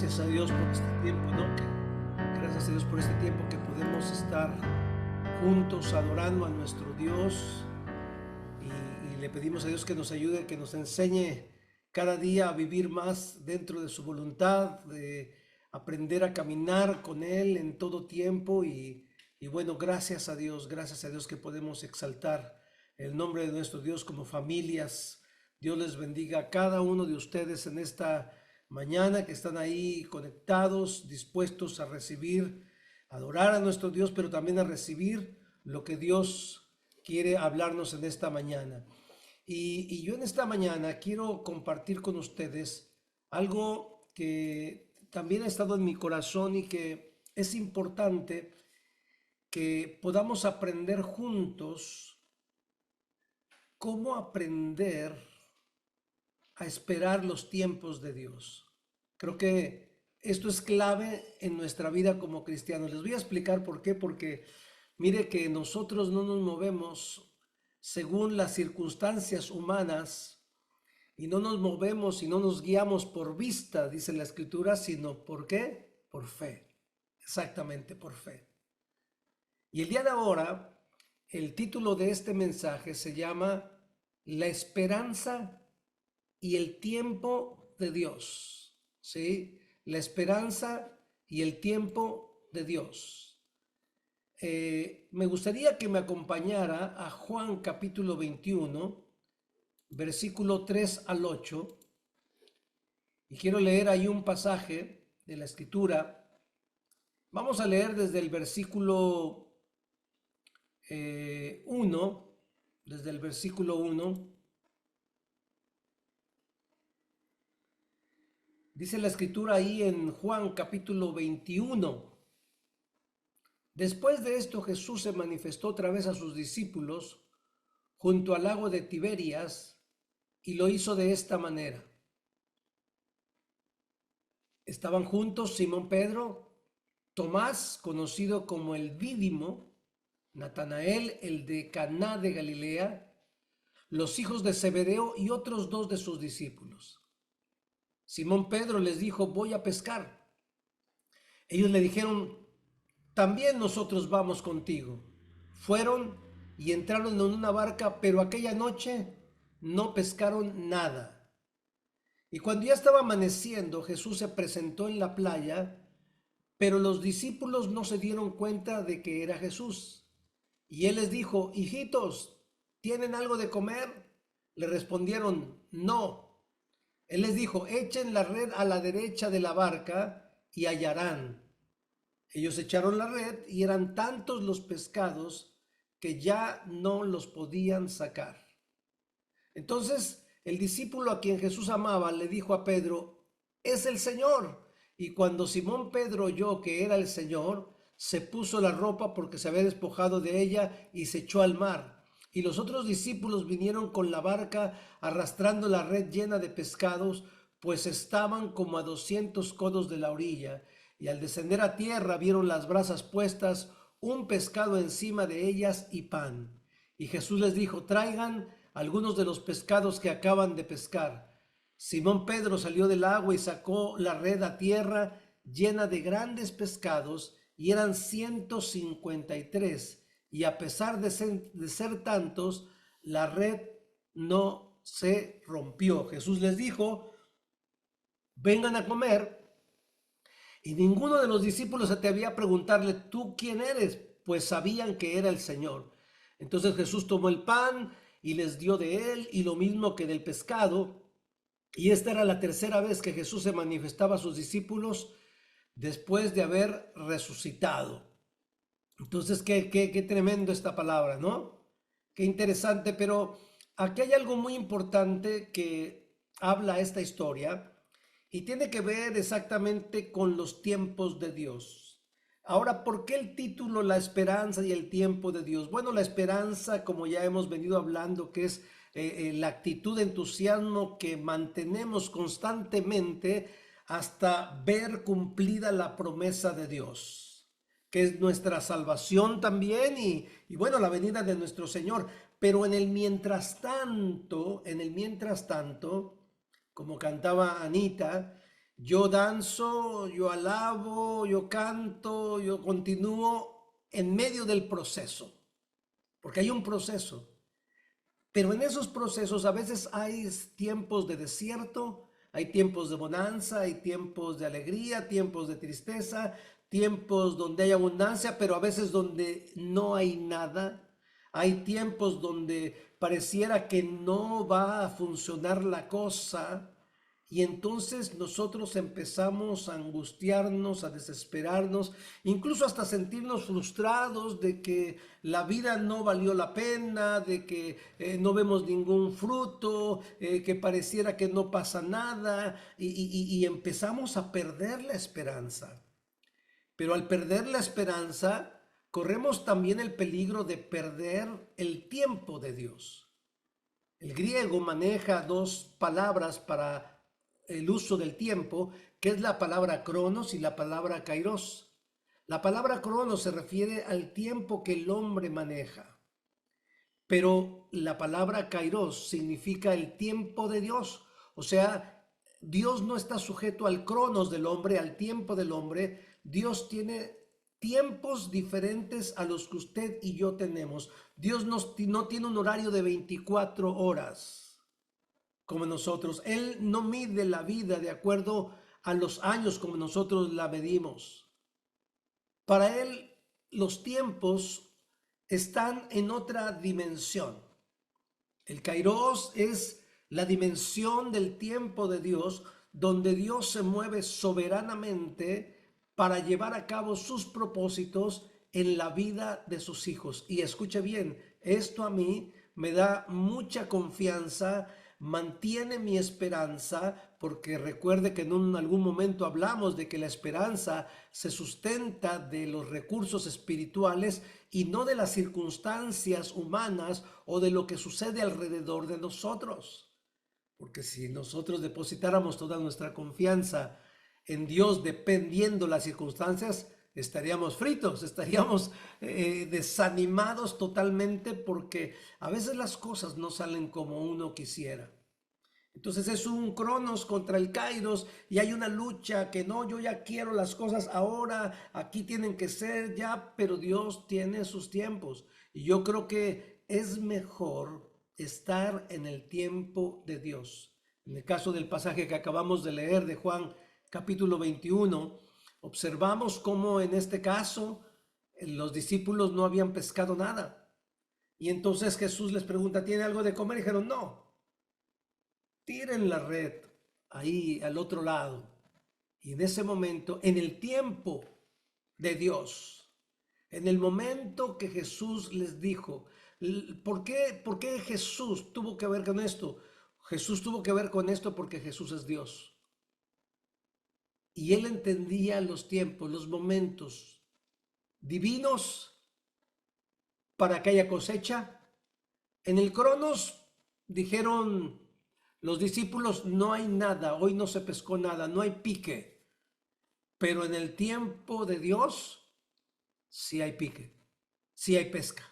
gracias a Dios por este tiempo, ¿no? Gracias a Dios por este tiempo que podemos estar juntos adorando a nuestro Dios y le pedimos a Dios que nos ayude, que nos enseñe cada día a vivir más dentro de su voluntad, de aprender a caminar con Él en todo tiempo y bueno, gracias a Dios que podemos exaltar el nombre de nuestro Dios como familias. Dios les bendiga a cada uno de ustedes en esta mañana que están ahí conectados, dispuestos a recibir, adorar a nuestro Dios, pero también a recibir lo que Dios quiere hablarnos en esta mañana. Y yo en esta mañana quiero compartir con ustedes algo que también ha estado en mi corazón y que es importante que podamos aprender juntos cómo aprender a esperar los tiempos de Dios. Creo que esto es clave en nuestra vida como cristianos. Les voy a explicar por qué, porque mire que nosotros no nos movemos según las circunstancias humanas y no nos movemos y no nos guiamos por vista, dice la Escritura, sino ¿por qué? Por fe. Exactamente, por fe. Y el día de ahora, el título de este mensaje se llama La esperanza y el tiempo de Dios, ¿sí? La esperanza y el tiempo de Dios. Me gustaría que me acompañara a Juan capítulo 21, versículo 3 al 8, y quiero leer ahí un pasaje de la Escritura. Vamos a leer desde el versículo 1, desde el versículo 1. Dice la Escritura ahí en Juan capítulo 21. Después de esto Jesús se manifestó otra vez a sus discípulos junto al lago de Tiberias y lo hizo de esta manera. Estaban juntos Simón Pedro, Tomás, conocido como el Dídimo, Natanael, el de Caná de Galilea, los hijos de Zebedeo y otros dos de sus discípulos. Simón Pedro les dijo: voy a pescar. Ellos le dijeron: también nosotros vamos contigo. Fueron y entraron en una barca, pero aquella noche no pescaron nada. Y cuando ya estaba amaneciendo, Jesús se presentó en la playa, pero los discípulos no se dieron cuenta de que era Jesús. Y él les dijo: hijitos, ¿tienen algo de comer? Le respondieron: no. Él les dijo: echen la red a la derecha de la barca y hallarán. Ellos echaron la red y eran tantos los pescados que ya no los podían sacar. Entonces el discípulo a quien Jesús amaba le dijo a Pedro: es el Señor. Y cuando Simón Pedro oyó que era el Señor, se puso la ropa porque se había despojado de ella y se echó al mar. Y los otros discípulos vinieron con la barca arrastrando la red llena de pescados, pues estaban como a 200 codos de la orilla. Y al descender a tierra vieron las brasas puestas, un pescado encima de ellas y pan. Y Jesús les dijo: traigan algunos de los pescados que acaban de pescar. Simón Pedro salió del agua y sacó la red a tierra llena de grandes pescados, y eran 153. Y a pesar de ser tantos, la red no se rompió. Jesús les dijo: vengan a comer. Y ninguno de los discípulos se atrevía a preguntarle: ¿tú quién eres? Pues sabían que era el Señor. Entonces Jesús tomó el pan y les dio de él, y lo mismo que del pescado. Y esta era la tercera vez que Jesús se manifestaba a sus discípulos después de haber resucitado. Entonces, qué tremendo esta palabra, ¿no? Qué interesante, pero aquí hay algo muy importante que habla esta historia y tiene que ver exactamente con los tiempos de Dios. Ahora, ¿por qué el título La esperanza y el tiempo de Dios? Bueno, la esperanza, como ya hemos venido hablando, que es la actitud de entusiasmo que mantenemos constantemente hasta ver cumplida la promesa de Dios, que es nuestra salvación también y bueno, la venida de nuestro Señor. Pero en el mientras tanto, como cantaba Anita, Yo danzo, yo alabo, yo canto, yo continúo en medio del proceso, porque hay un proceso. Pero en esos procesos a veces hay tiempos de desierto, hay tiempos de bonanza, hay tiempos de alegría, tiempos de tristeza, tiempos donde hay abundancia, pero a veces donde no hay nada. Hay tiempos donde pareciera que no va a funcionar la cosa y entonces nosotros empezamos a angustiarnos, a desesperarnos, incluso hasta sentirnos frustrados de que la vida no valió la pena, de que no vemos ningún fruto, que pareciera que no pasa nada y empezamos a perder la esperanza. Pero al perder la esperanza, corremos también el peligro de perder el tiempo de Dios. El griego maneja dos palabras para el uso del tiempo, que es la palabra cronos y la palabra kairos. La palabra cronos se refiere al tiempo que el hombre maneja, pero la palabra kairos significa el tiempo de Dios. O sea, Dios no está sujeto al cronos del hombre, al tiempo del hombre. Dios tiene tiempos diferentes a los que usted y yo tenemos. Dios no tiene un horario de 24 horas como nosotros. Él no mide la vida de acuerdo a los años como nosotros la medimos. Para Él los tiempos están en otra dimensión. El Kairos es la dimensión del tiempo de Dios, donde Dios se mueve soberanamente para llevar a cabo sus propósitos en la vida de sus hijos. Y escuche bien, esto a mí me da mucha confianza, mantiene mi esperanza, porque recuerde que en algún momento hablamos de que la esperanza se sustenta de los recursos espirituales y no de las circunstancias humanas o de lo que sucede alrededor de nosotros. Porque si nosotros depositáramos toda nuestra confianza en Dios dependiendo las circunstancias, estaríamos fritos, estaríamos desanimados totalmente porque a veces las cosas no salen como uno quisiera. Entonces es un cronos contra el kairos y hay una lucha que no, yo ya quiero las cosas ahora, aquí tienen que ser ya, pero Dios tiene sus tiempos. Y yo creo que es mejor estar en el tiempo de Dios. En el caso del pasaje que acabamos de leer de Juan capítulo 21, observamos cómo en este caso los discípulos no habían pescado nada. Y entonces Jesús les pregunta, ¿tiene algo de comer? Y dijeron, no. Tiren la red ahí al otro lado. Y en ese momento, en el tiempo de Dios, en el momento que Jesús les dijo, ¿por qué Jesús tuvo que ver con esto? Jesús tuvo que ver con esto porque Jesús es Dios. Y él entendía los tiempos, los momentos divinos para que haya cosecha. En el Cronos dijeron los discípulos, no hay nada, hoy no se pescó nada, no hay pique. Pero en el tiempo de Dios, sí hay pique, sí hay pesca.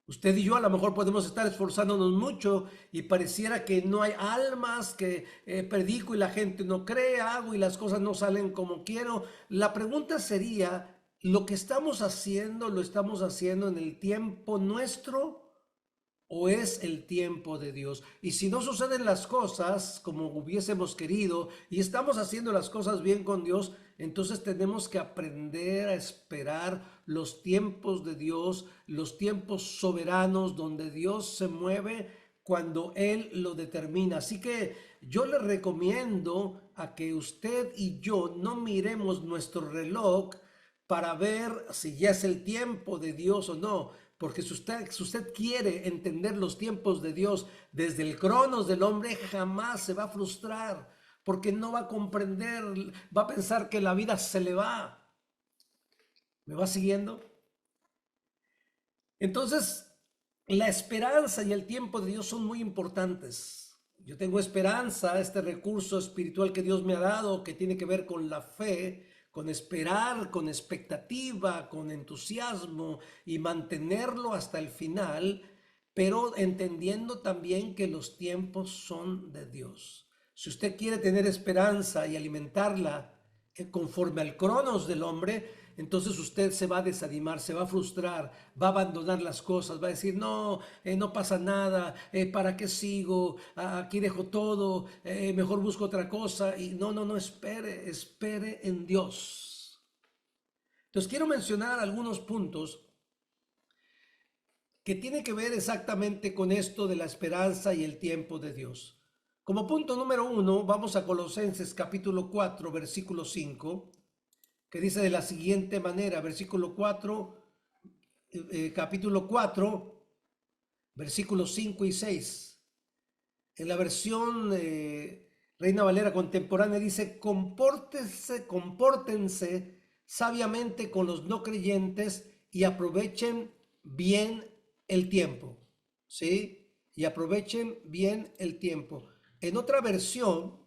Usted y yo a lo mejor podemos estar esforzándonos mucho y pareciera que no hay almas, que predico y la gente no cree, hago y las cosas no salen como quiero. La pregunta sería, ¿lo que estamos haciendo lo estamos haciendo en el tiempo nuestro o es el tiempo de Dios? Y si no suceden las cosas como hubiésemos querido y estamos haciendo las cosas bien con Dios, entonces tenemos que aprender a esperar los tiempos de Dios, los tiempos soberanos donde Dios se mueve cuando Él lo determina. Así que yo le recomiendo a que usted y yo no miremos nuestro reloj para ver si ya es el tiempo de Dios o no. Porque si usted quiere entender los tiempos de Dios desde el cronos del hombre, jamás se va a frustrar, porque no va a comprender, va a pensar que la vida se le va. ¿Me va siguiendo? Entonces, la esperanza y el tiempo de Dios son muy importantes. Yo tengo esperanza, este recurso espiritual que Dios me ha dado, que tiene que ver con la fe, con esperar, con expectativa, con entusiasmo y mantenerlo hasta el final, pero entendiendo también que los tiempos son de Dios. Si usted quiere tener esperanza y alimentarla conforme al cronos del hombre, entonces usted se va a desanimar, se va a frustrar, va a abandonar las cosas, va a decir, no, no pasa nada, ¿para qué sigo? Aquí dejo todo, mejor busco otra cosa. Y no, espere en Dios. Entonces quiero mencionar algunos puntos que tienen que ver exactamente con esto de la esperanza y el tiempo de Dios. Como punto número 1, vamos a Colosenses capítulo 4, versículo 5, que dice de la siguiente manera, versículo 4, capítulo 4, versículos 5 y 6. En la versión Reina Valera contemporánea dice, compórtense sabiamente con los no creyentes y aprovechen bien el tiempo, ¿sí? Y aprovechen bien el tiempo. En otra versión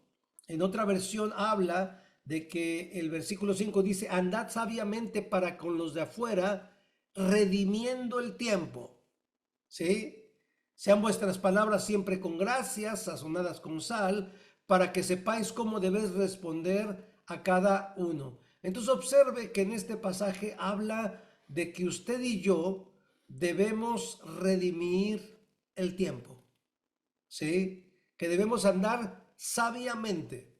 habla de que el versículo 5 dice, andad sabiamente para con los de afuera, redimiendo el tiempo, ¿sí? Sean vuestras palabras siempre con gracias, sazonadas con sal, para que sepáis cómo debéis responder a cada uno. Entonces observe que en este pasaje habla de que usted y yo debemos redimir el tiempo, ¿sí? Que debemos andar sabiamente,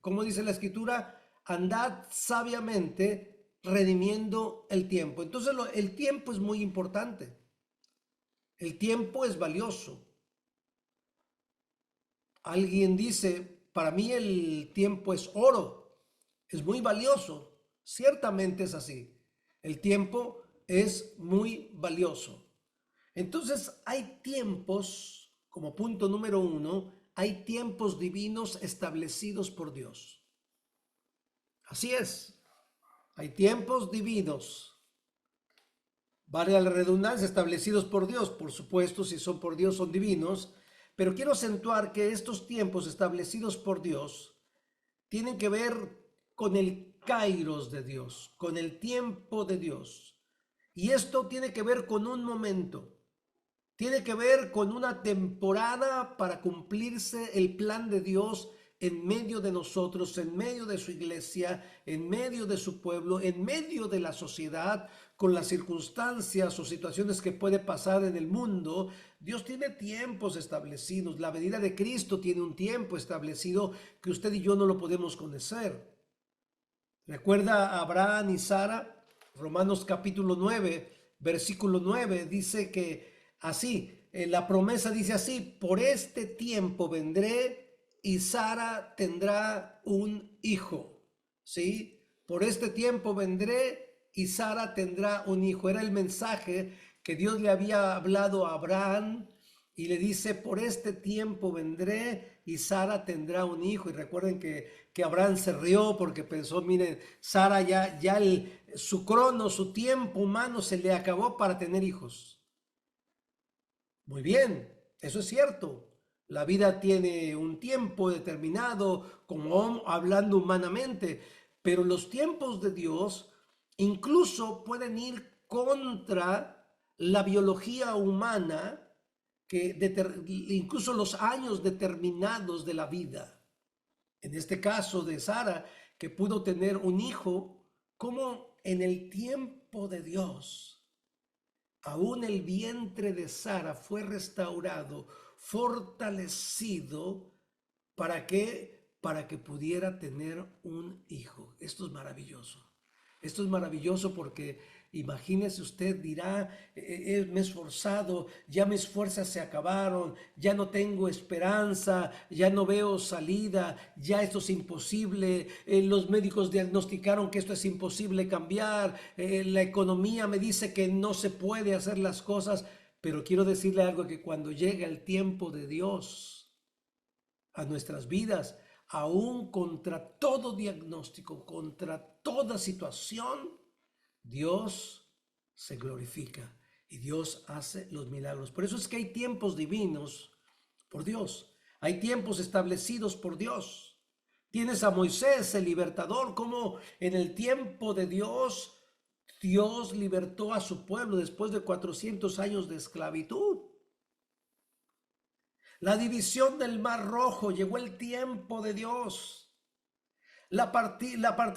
como dice la escritura, andad sabiamente redimiendo el tiempo. Entonces el tiempo es muy importante. El tiempo es valioso. Alguien dice, para mí el tiempo es oro, es muy valioso. Ciertamente es así. El tiempo es muy valioso. Entonces hay tiempos, como punto número 1, hay tiempos divinos establecidos por Dios. Así es, hay tiempos divinos. Vale la redundancia, establecidos por Dios, por supuesto, si son por Dios son divinos, pero quiero acentuar que estos tiempos establecidos por Dios tienen que ver con el kairos de Dios, con el tiempo de Dios. Y esto tiene que ver con un momento, tiene que ver con una temporada para cumplirse el plan de Dios en medio de nosotros, en medio de su iglesia, en medio de su pueblo, en medio de la sociedad, con las circunstancias o situaciones que puede pasar en el mundo. Dios tiene tiempos establecidos. La venida de Cristo tiene un tiempo establecido que usted y yo no lo podemos conocer. ¿Recuerda a Abraham y Sara? Romanos capítulo 9, versículo 9 dice que así, la promesa dice así, por este tiempo vendré y Sara tendrá un hijo, ¿sí? Por este tiempo vendré y Sara tendrá un hijo. Era el mensaje que Dios le había hablado a Abraham y le dice, por este tiempo vendré y Sara tendrá un hijo. Y recuerden que Abraham se rió porque pensó, miren, Sara ya su crono, su tiempo humano se le acabó para tener hijos. Muy bien, eso es cierto. La vida tiene un tiempo determinado, como hablando humanamente, pero los tiempos de Dios incluso pueden ir contra la biología humana, que incluso los años determinados de la vida. En este caso de Sara, que pudo tener un hijo, como en el tiempo de Dios aún el vientre de Sara fue restaurado, fortalecido, ¿para qué? Para que pudiera tener un hijo. Esto es maravilloso. Esto es maravilloso porque imagínese usted, dirá, me he esforzado, ya mis fuerzas se acabaron, ya no tengo esperanza, ya no veo salida, ya esto es imposible, los médicos diagnosticaron que esto es imposible cambiar, la economía me dice que no se puede hacer las cosas, pero quiero decirle algo, que cuando llega el tiempo de Dios a nuestras vidas, aún contra todo diagnóstico, contra toda situación, Dios se glorifica y Dios hace los milagros. Por eso es que hay tiempos divinos por Dios. Hay tiempos establecidos por Dios. Tienes a Moisés, el libertador, como en el tiempo de Dios, Dios libertó a su pueblo después de 400 años de esclavitud. La división del Mar Rojo, llegó el tiempo de Dios.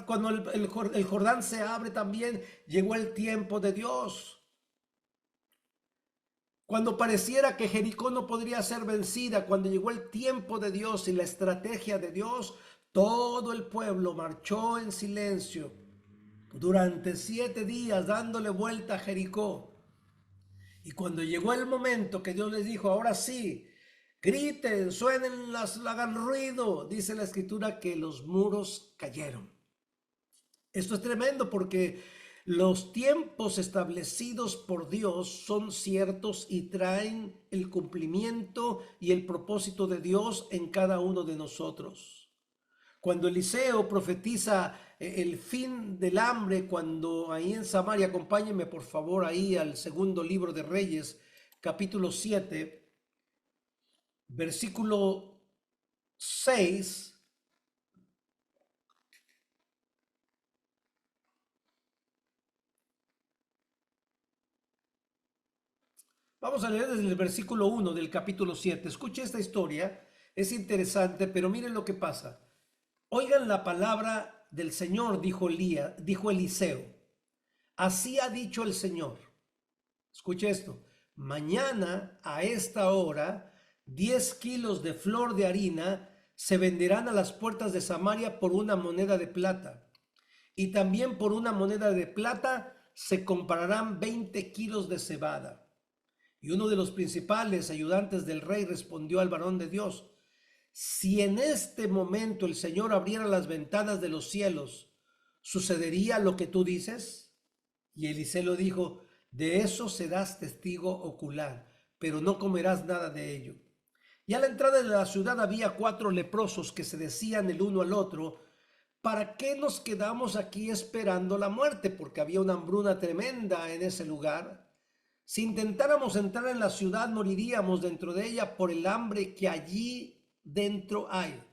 Cuando el Jordán se abre también, llegó el tiempo de Dios. Cuando pareciera que Jericó no podría ser vencida, cuando llegó el tiempo de Dios y la estrategia de Dios, todo el pueblo marchó en silencio durante 7 días dándole vuelta a Jericó. Y cuando llegó el momento que Dios les dijo, ahora sí, griten, suenen, hagan ruido, dice la escritura que los muros cayeron. Esto es tremendo porque los tiempos establecidos por Dios son ciertos y traen el cumplimiento y el propósito de Dios en cada uno de nosotros. Cuando Eliseo profetiza el fin del hambre, cuando ahí en Samaria, acompáñenme por favor ahí al segundo libro de Reyes, capítulo 7, versículo 6. Vamos a leer desde el versículo 1 del capítulo 7. Escuche esta historia, es interesante, pero miren lo que pasa. Oigan la palabra del Señor, dijo Eliseo. Así ha dicho el Señor. Escuche esto. Mañana a esta hora, 10 kilos de flor de harina se venderán a las puertas de Samaria por una moneda de plata. Y también por una moneda de plata se comprarán 20 kilos de cebada. Y uno de los principales ayudantes del rey respondió al varón de Dios: si en este momento el Señor abriera las ventanas de los cielos, ¿sucedería lo que tú dices? Y Eliseo dijo: de eso serás testigo ocular, pero no comerás nada de ello. Y a la entrada de la ciudad había 4 leprosos que se decían el uno al otro: ¿para qué nos quedamos aquí esperando la muerte? Porque había una hambruna tremenda en ese lugar. Si intentáramos entrar en la ciudad, moriríamos dentro de ella por el hambre que allí dentro hay.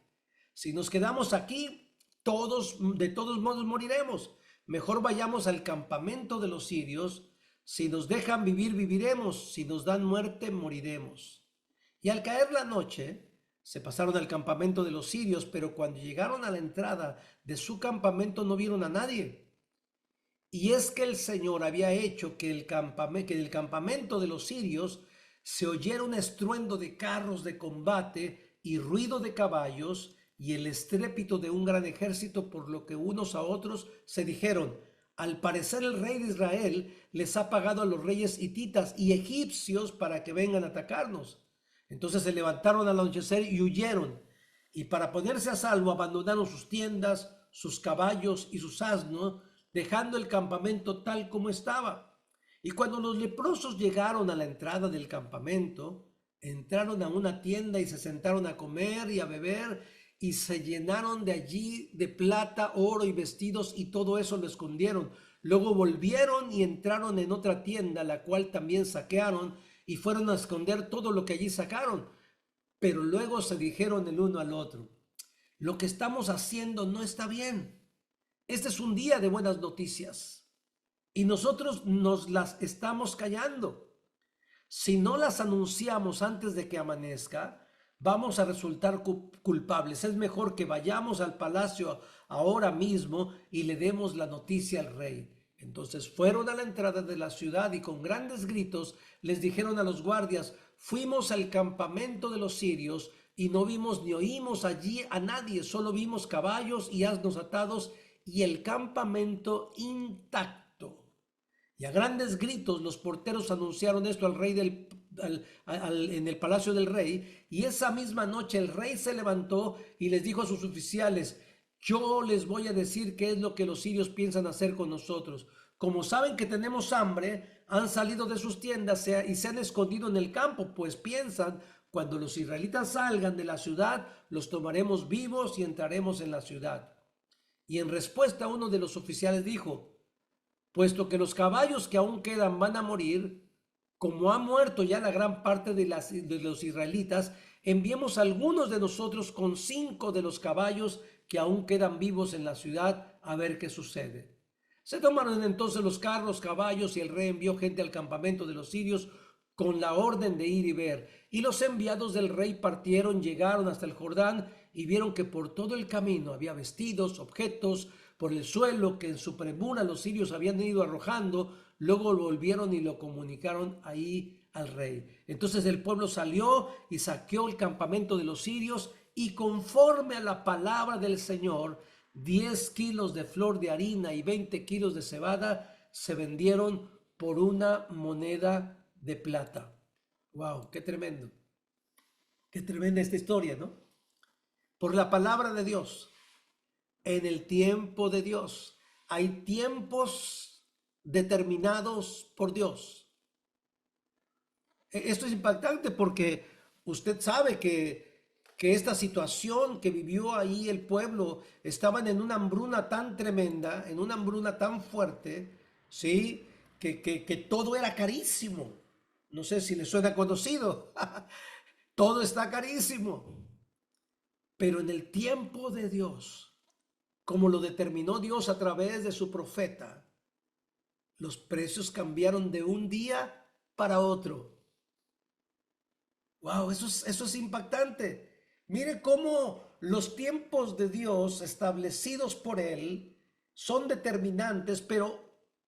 Si nos quedamos aquí, de todos modos moriremos. Mejor vayamos al campamento de los sirios. Si nos dejan vivir, viviremos. Si nos dan muerte, moriremos. Y al caer la noche, se pasaron al campamento de los sirios, pero cuando llegaron a la entrada de su campamento no vieron a nadie. Y es que el Señor había hecho que del campamento de los sirios se oyera un estruendo de carros de combate y ruido de caballos y el estrépito de un gran ejército, por lo que unos a otros se dijeron: al parecer el rey de Israel les ha pagado a los reyes hititas y egipcios para que vengan a atacarnos. Entonces se levantaron al anochecer y huyeron, y para ponerse a salvo abandonaron sus tiendas, sus caballos y sus asnos, dejando el campamento tal como estaba. Y cuando los leprosos llegaron a la entrada del campamento, entraron a una tienda y se sentaron a comer y a beber, y se llenaron de allí de plata, oro y vestidos, y todo eso lo escondieron. Luego volvieron y entraron en otra tienda, la cual también saquearon, y fueron a esconder todo lo que allí sacaron. Pero luego se dijeron el uno al otro: lo que estamos haciendo no está bien. Este es un día de buenas noticias y nosotros nos las estamos callando. Si no las anunciamos antes de que amanezca, vamos a resultar culpables. Es mejor que vayamos al palacio ahora mismo y le demos la noticia al rey. Entonces fueron a la entrada de la ciudad y con grandes gritos les dijeron a los guardias: fuimos al campamento de los sirios y no vimos ni oímos allí a nadie, solo vimos caballos y asnos atados y el campamento intacto. Y a grandes gritos los porteros anunciaron esto al rey en el palacio del rey, y esa misma noche el rey se levantó y les dijo a sus oficiales: yo les voy a decir qué es lo que los sirios piensan hacer con nosotros. Como saben que tenemos hambre, han salido de sus tiendas y se han escondido en el campo, pues piensan: cuando los israelitas salgan de la ciudad, los tomaremos vivos y entraremos en la ciudad. Y en respuesta uno de los oficiales dijo: puesto que los caballos que aún quedan van a morir, como ha muerto ya la gran parte de los israelitas, enviemos a algunos de nosotros con 5 de los caballos que aún quedan vivos en la ciudad a ver qué sucede. Se tomaron entonces los carros, caballos, y el rey envió gente al campamento de los sirios con la orden de ir y ver. Y los enviados del rey partieron, llegaron hasta el Jordán y vieron que por todo el camino había vestidos, objetos por el suelo que en su premura los sirios habían ido arrojando. Luego volvieron y lo comunicaron ahí al rey. Entonces el pueblo salió y saqueó el campamento de los sirios, y conforme a la palabra del Señor, 10 kilos de flor de harina y 20 kilos de cebada se vendieron por una moneda de plata. Wow, qué tremendo. Qué tremenda esta historia, ¿no? Por la palabra de Dios, en el tiempo de Dios, hay tiempos determinados por Dios. Esto es impactante porque usted sabe que esta situación que vivió ahí el pueblo, estaban en una hambruna tan tremenda, en una hambruna tan fuerte, ¿sí? Que todo era carísimo. No sé si le suena conocido. Todo está carísimo. Pero en el tiempo de Dios, como lo determinó Dios a través de su profeta, los precios cambiaron de un día para otro. Wow, eso es impactante. Mire cómo los tiempos de Dios establecidos por Él son determinantes, pero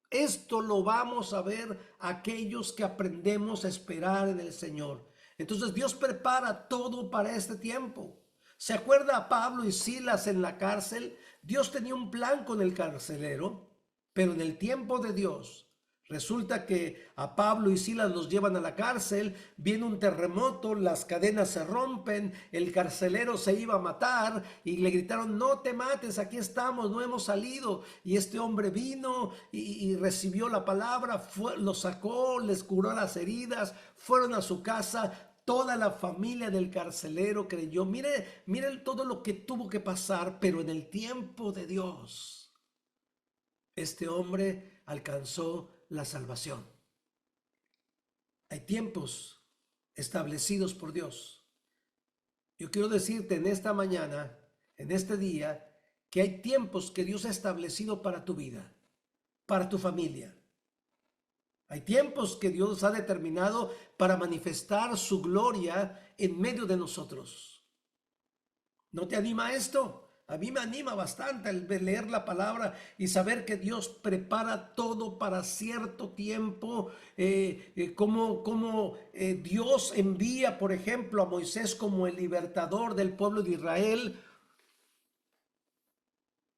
esto lo vamos a ver aquellos que aprendemos a esperar en el Señor. Entonces Dios prepara todo para este tiempo. ¿Se acuerda a Pablo y Silas en la cárcel? Dios tenía un plan con el carcelero, pero en el tiempo de Dios, resulta que a Pablo y Silas los llevan a la cárcel, viene un terremoto, las cadenas se rompen, el carcelero se iba a matar y le gritaron: no te mates, aquí estamos, no hemos salido. Y este hombre vino y recibió la palabra, los sacó, les curó las heridas, fueron a su casa. Toda la familia del carcelero creyó. Mire todo lo que tuvo que pasar, pero en el tiempo de Dios, este hombre alcanzó la salvación. Hay tiempos establecidos por Dios. Yo quiero decirte en esta mañana, en este día, que hay tiempos que Dios ha establecido para tu vida, para tu familia. Hay tiempos que Dios ha determinado para manifestar su gloria en medio de nosotros. ¿No te anima esto? A mí me anima bastante el leer la palabra y saber que Dios prepara todo para cierto tiempo, como Dios envía, por ejemplo, a Moisés como el libertador del pueblo de Israel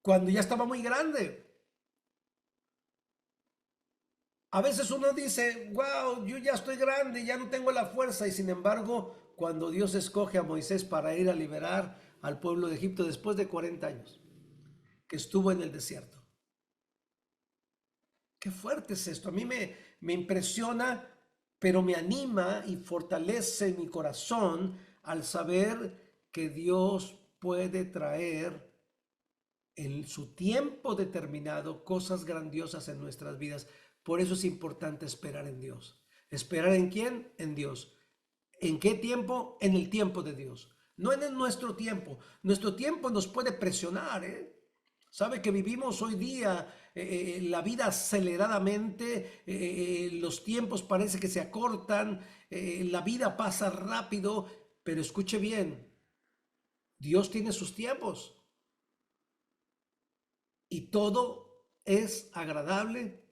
cuando ya estaba muy grande. A veces uno dice: wow, yo ya estoy grande, ya no tengo la fuerza, y sin embargo, cuando Dios escoge a Moisés para ir a liberar al pueblo de Egipto después de 40 años que estuvo en el desierto. Qué fuerte es esto. A mí me impresiona, pero me anima y fortalece mi corazón al saber que Dios puede traer en su tiempo determinado cosas grandiosas en nuestras vidas. Por eso es importante esperar en Dios. ¿Esperar en quién? En Dios. ¿En qué tiempo? En el tiempo de Dios. No en nuestro tiempo. Nuestro tiempo nos puede presionar, Sabe que vivimos hoy día la vida aceleradamente, los tiempos parece que se acortan, la vida pasa rápido, pero escuche bien, Dios tiene sus tiempos y todo es agradable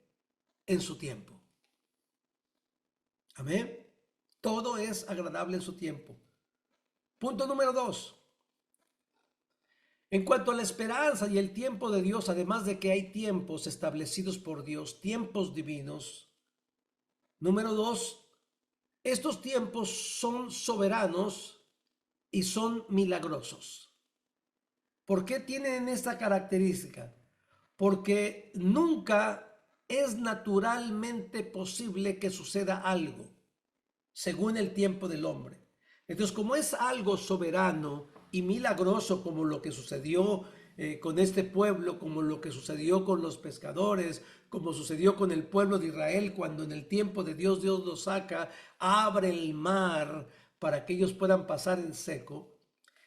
en su tiempo. Amén. Todo es agradable en su tiempo. Punto número 2. En cuanto a la esperanza y el tiempo de Dios, además de que hay tiempos establecidos por Dios, tiempos divinos. Número 2, estos tiempos son soberanos y son milagrosos. ¿Por qué tienen esta característica? Porque nunca es naturalmente posible que suceda algo según el tiempo del hombre. Entonces, como es algo soberano y milagroso, como lo que sucedió con este pueblo, como lo que sucedió con los pescadores, como sucedió con el pueblo de Israel, cuando en el tiempo de Dios, Dios los saca, abre el mar para que ellos puedan pasar en seco.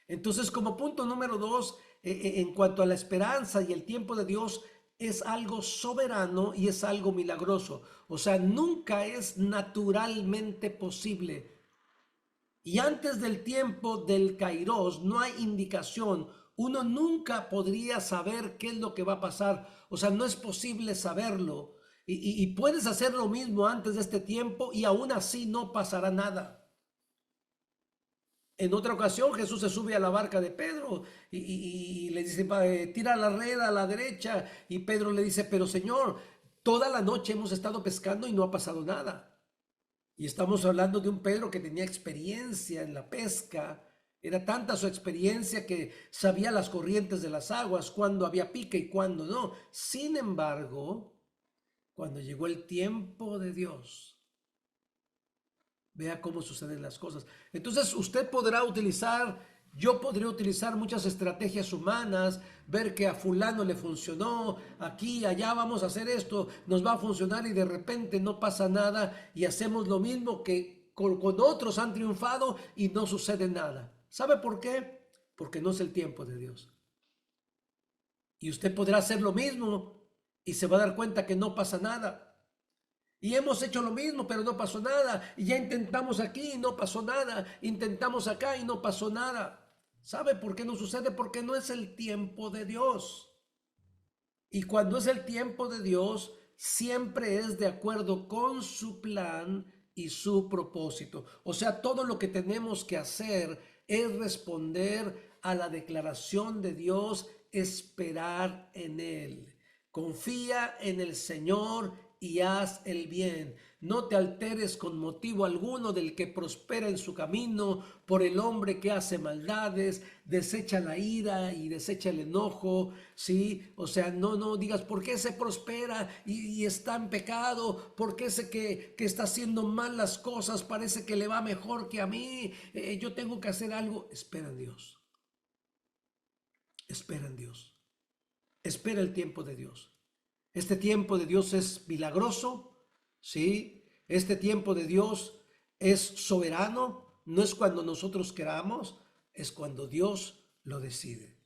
Entonces, como punto número 2, en cuanto a la esperanza y el tiempo de Dios, es algo soberano y es algo milagroso. O sea, nunca es naturalmente posible. Y antes del tiempo del Kairos no hay indicación. Uno nunca podría saber qué es lo que va a pasar. O sea, no es posible saberlo. Y puedes hacer lo mismo antes de este tiempo y aún así no pasará nada. En otra ocasión Jesús se sube a la barca de Pedro y le dice, tira la red a la derecha. Y Pedro le dice, pero Señor, toda la noche hemos estado pescando y no ha pasado nada. Y estamos hablando de un Pedro que tenía experiencia en la pesca. Era tanta su experiencia que sabía las corrientes de las aguas, cuándo había pique y cuándo no. Sin embargo, cuando llegó el tiempo de Dios, vea cómo suceden las cosas. Entonces usted podrá utilizar, yo podría utilizar muchas estrategias humanas, ver que a fulano le funcionó, aquí, allá vamos a hacer esto, nos va a funcionar y de repente no pasa nada y hacemos lo mismo que con otros han triunfado y no sucede nada. ¿Sabe por qué? Porque no es el tiempo de Dios. Y usted podrá hacer lo mismo y se va a dar cuenta que no pasa nada. Y hemos hecho lo mismo, pero no pasó nada. Y ya intentamos aquí y no pasó nada. Intentamos acá y no pasó nada. ¿Sabe por qué no sucede? Porque no es el tiempo de Dios. Y cuando es el tiempo de Dios, siempre es de acuerdo con su plan y su propósito. O sea, todo lo que tenemos que hacer es responder a la declaración de Dios, esperar en Él. Confía en el Señor y haz el bien. No te alteres con motivo alguno del que prospera en su camino, por el hombre que hace maldades. Desecha la ira y desecha el enojo, ¿sí? O sea, no digas, ¿por qué se prospera y está en pecado? ¿Por qué ese que está haciendo mal las cosas parece que le va mejor que a mí? Yo tengo que hacer algo. Espera en Dios. Espera en Dios. Espera el tiempo de Dios. Este tiempo de Dios es milagroso, ¿sí? Este tiempo de Dios es soberano, no es cuando nosotros queramos, es cuando Dios lo decide.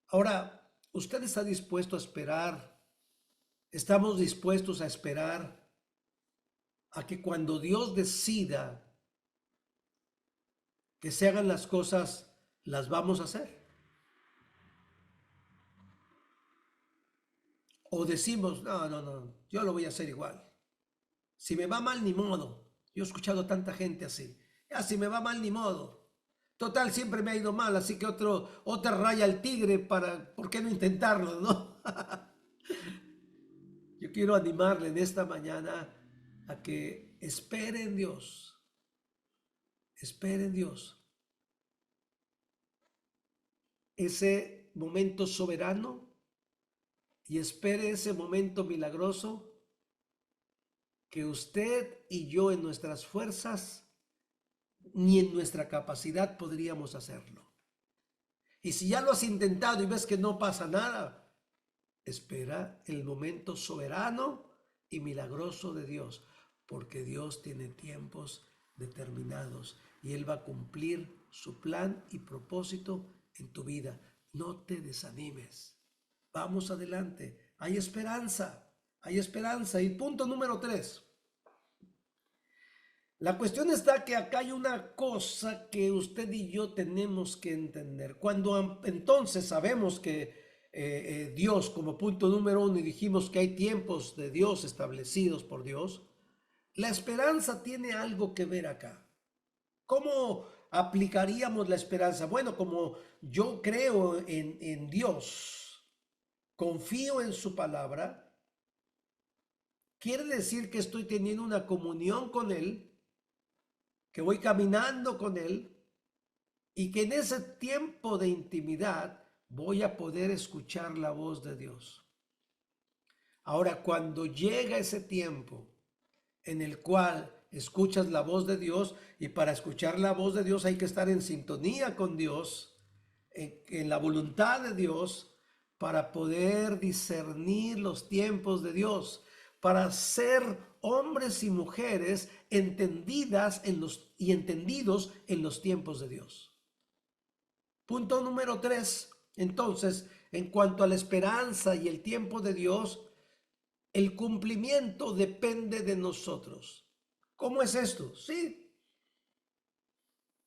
Ahora, ¿usted está dispuesto a esperar? ¿Estamos dispuestos a esperar a que cuando Dios decida que se hagan las cosas, las vamos a hacer? O decimos, no, yo lo voy a hacer igual. Si me va mal, ni modo. Yo he escuchado a tanta gente así. Ya, si me va mal, ni modo. Total, siempre me ha ido mal, así que otra raya al tigre ¿por qué no intentarlo, no? Yo quiero animarle en esta mañana a que espere en Dios. Espere en Dios. Ese momento soberano y espere ese momento milagroso que usted y yo en nuestras fuerzas ni en nuestra capacidad podríamos hacerlo. Y si ya lo has intentado y ves que no pasa nada, espera el momento soberano y milagroso de Dios, porque Dios tiene tiempos determinados y Él va a cumplir su plan y propósito en tu vida. No te desanimes. Vamos adelante. Hay esperanza. Hay esperanza. Y punto número 3. La cuestión está que acá hay una cosa que usted y yo tenemos que entender. Cuando entonces sabemos que Dios, como punto número 1, y dijimos que hay tiempos de Dios establecidos por Dios, la esperanza tiene algo que ver acá. ¿Cómo aplicaríamos la esperanza? Bueno, como yo creo en Dios, confío en su palabra, quiere decir que estoy teniendo una comunión con Él, que voy caminando con Él y que en ese tiempo de intimidad voy a poder escuchar la voz de Dios. Ahora, cuando llega ese tiempo en el cual escuchas la voz de Dios, y para escuchar la voz de Dios hay que estar en sintonía con Dios, en la voluntad de Dios, para poder discernir los tiempos de Dios, para ser hombres y mujeres entendidas y entendidos en los tiempos de Dios. Punto número 3, entonces, en cuanto a la esperanza y el tiempo de Dios, el cumplimiento depende de nosotros. ¿Cómo es esto? Sí,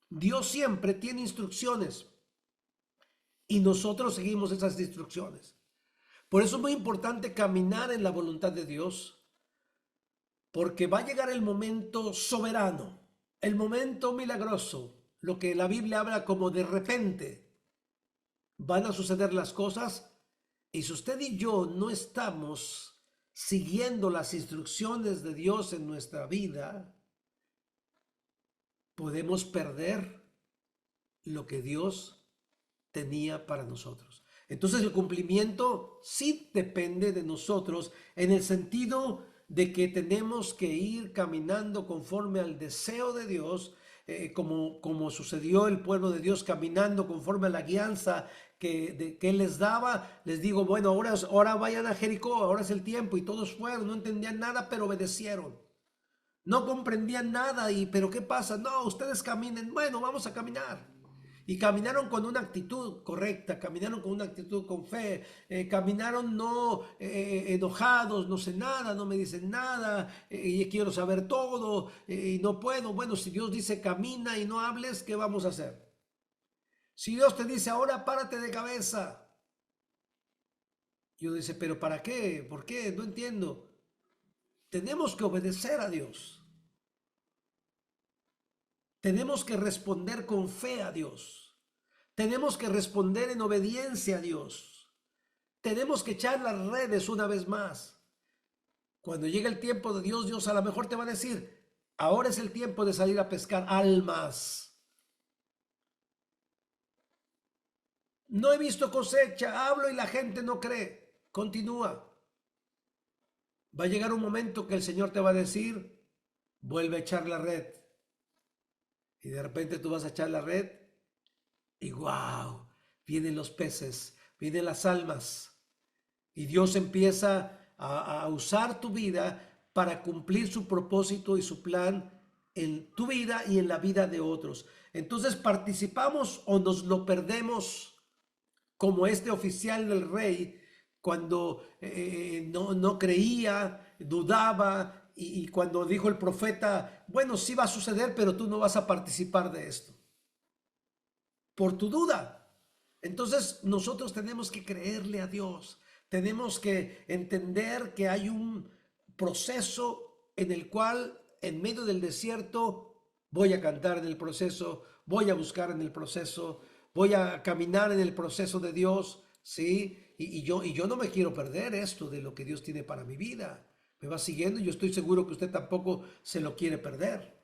Dios siempre tiene instrucciones y nosotros seguimos esas instrucciones. Por eso es muy importante caminar en la voluntad de Dios, porque va a llegar el momento soberano, el momento milagroso, lo que la Biblia habla como de repente. Van a suceder las cosas y si usted y yo no estamos siguiendo las instrucciones de Dios en nuestra vida, podemos perder lo que Dios tenía para nosotros. Entonces el cumplimiento sí depende de nosotros en el sentido de que tenemos que ir caminando conforme al deseo de Dios, como sucedió el pueblo de Dios caminando conforme a la guianza que Él les daba. Les digo, bueno, ahora vayan a Jericó, ahora es el tiempo, y todos fueron, no entendían nada, pero obedecieron. No comprendían nada, pero ¿qué pasa? No, ustedes caminen, bueno, vamos a caminar. Y caminaron con una actitud correcta, caminaron con una actitud con fe, caminaron no enojados, no sé nada, no me dicen nada, y quiero saber todo, y no puedo. Bueno, si Dios dice camina y no hables, ¿qué vamos a hacer? Si Dios te dice ahora párate de cabeza, yo dice, pero ¿para qué? ¿Por qué? No entiendo. Tenemos que obedecer a Dios. Tenemos que responder con fe a Dios. Tenemos que responder en obediencia a Dios. Tenemos que echar las redes una vez más. Cuando llegue el tiempo de Dios, Dios a lo mejor te va a decir, ahora es el tiempo de salir a pescar almas. No he visto cosecha, hablo y la gente no cree. Continúa. Va a llegar un momento que el Señor te va a decir, vuelve a echar la red. Y de repente tú vas a echar la red y wow, vienen los peces, vienen las almas. Y Dios empieza a usar tu vida para cumplir su propósito y su plan en tu vida y en la vida de otros. Entonces, ¿participamos o nos lo perdemos como este oficial del rey cuando no creía, dudaba y cuando dijo el profeta, bueno, sí va a suceder, pero tú no vas a participar de esto por tu duda? Entonces nosotros tenemos que creerle a Dios, tenemos que entender que hay un proceso en el cual en medio del desierto voy a cantar en el proceso, voy a buscar en el proceso, voy a caminar en el proceso de Dios, ¿sí? Y yo no me quiero perder esto de lo que Dios tiene para mi vida. Me va siguiendo y yo estoy seguro que usted tampoco se lo quiere perder.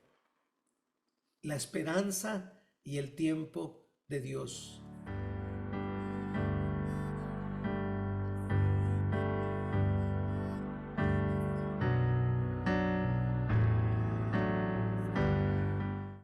La esperanza y el tiempo de Dios.